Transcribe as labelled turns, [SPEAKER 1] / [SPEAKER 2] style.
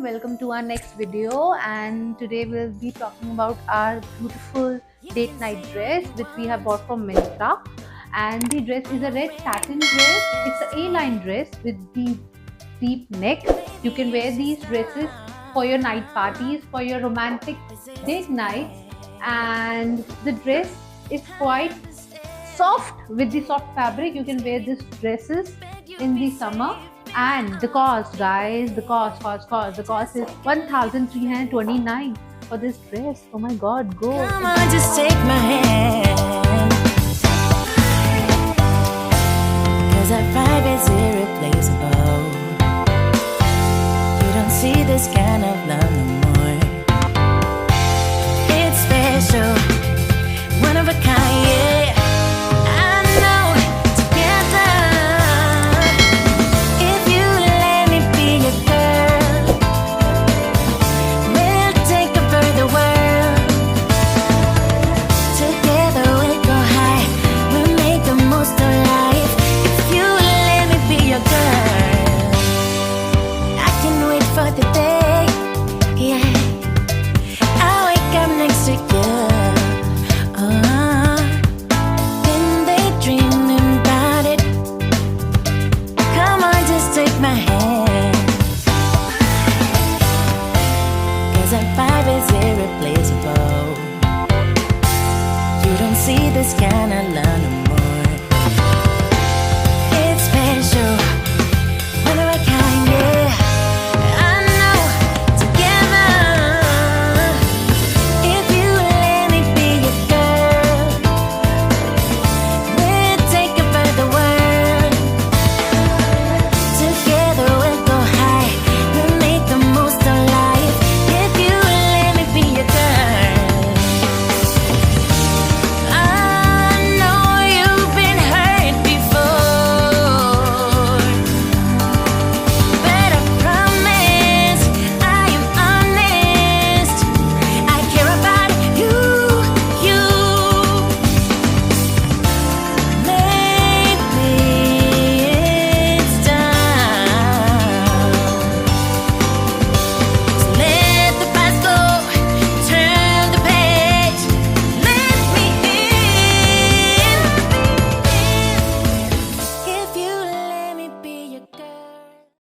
[SPEAKER 1] welcome to our next video, and today we'll be talking about our beautiful date night dress which we have bought from Myntra. And the dress is a red satin dress. It's an A-line dress with the deep neck. You can wear these dresses for your night parties, for your romantic date nights, and the dress is quite soft. With the soft fabric, you can wear these dresses in the summer. And the cost, guys, the cost is 1,329 for this dress. Oh my god, go.
[SPEAKER 2] Come on, just take my hand.